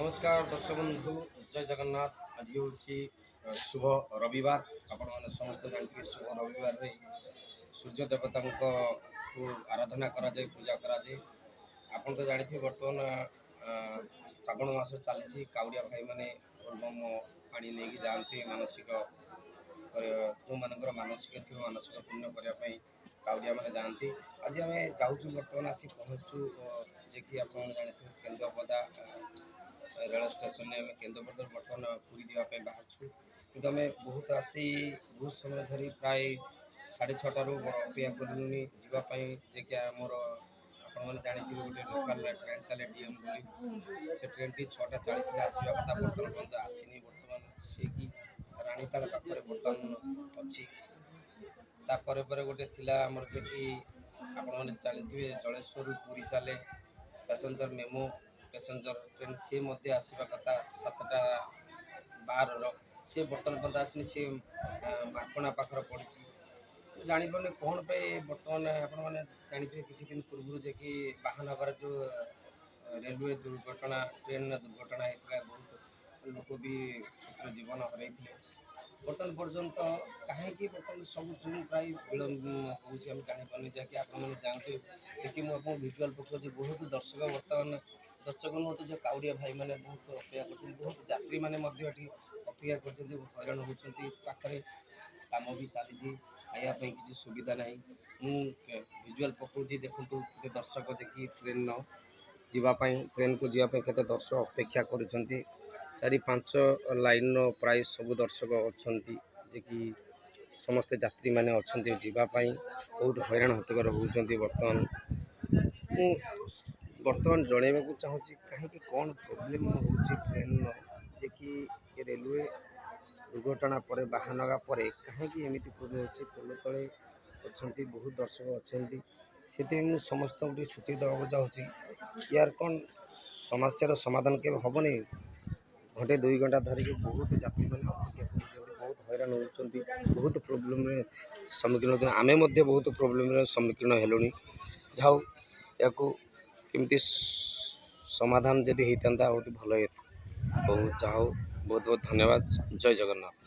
नमस्कार दर्शक बंधु जय जगन्नाथ। आज हूँ शुभ रविवार। आपण मैंने समस्त जानते शुभ रविवार रे सूर्य देवता को आराधना करा जाए, पूजा करा जाए। आपन तो जानते बर्तमान श्रावण मास चली काउड़िया भाई मैंने बोलबम पानी नहीं जाती मानसिक जो मानकर मानसिक थी मानसिक पूर्ण करने काउड़िया मैंने जाती। आज आम जाऊँ बर्तमान आसी पहुँचू जे कि आप जानते केन्द्रापदा रेल स्टेशन में केन्द्रापदा बर्तमान पूरी जावाई बाहर कि आम बहुत आसी बहुत समय धरी प्राय 6:30 अपेक्षा करूनी जावाई जे कि मोर आपने जानते गोटे लोकाल ट्रेन चले डीएम बोली से ट्रेन टी 6:40 आसवा कथा बर्तमान पर्यटन आसनी। बर्तमान से कि रानीताल पाखे बर्तमान अच्छी तापर गोटे थिला आमर जेटी आपने जानते जलेश्वर पूरी चले पैसेंजर मेमो पैसेंजर ट्रेन सी आसवा कथा 7:12 सी बर्तमान पर्यटन आसनी सी माखणा पाखर पड़ी जापर कौन पे बर्तमान आपने जानते किसी दिन पूर्व जे कि महानगर जो रेलवे दुर्घटना ट्रेन दुर्घटना होता बहुत लोक भी क्षेत्र जीवन हर बर्तमान पर्यंत कहीं बर्तमान सब ट्रेन प्राय विलम्ब हो जापारे जैकि आपने जानते देखिए मुझे भिजुआल पकाऊँ बहुत दर्शक बर्तमान दर्शक मत जो काउड़िया भाई मैंने बहुत अपेक्षा कर बहुत यात्री मैंने अपेक्षा कर हैरान होती पाखे कम भी चली खायापी किसी सुविधा ना मुझे भिजुआल पकाऊँ देखूँ दर्शक जे ट्रेन जीवाई ट्रेन को जीवाई के दर्शक अपेक्षा कर 4-5 लाइन प्राय सब दर्शक अच्छा जे कि समस्त यात्री मैंने अच्छा जीवाई बहुत हैरान हतकर होती। बर्तमान जनवाक चाहूँगी कहीं कौन प्रोब्लेम हो ट्रेन जे कि रेलवे दुर्घटना पर बाहानगा पर कहीं एमती प्रोब्लेम हो पोल तले अच्छा बहुत दर्शक अच्छा से समस्त सूचित देवाक चाहूँगी यार कौन समस्या समाधान के हेनी 1-2 घंटा धरिकी बहुत यात्री मैंने अपेक्षा कर बहुत हैरान होती बहुत प्रोब्लेम सम्मुखीन होते आम बहुत प्रोब्लेम सम्मुखीन हेलुणी जाऊ या केमती समाधान जदि होता बहुत भल बहुत बहुत धन्यवाद। जय जगन्नाथ।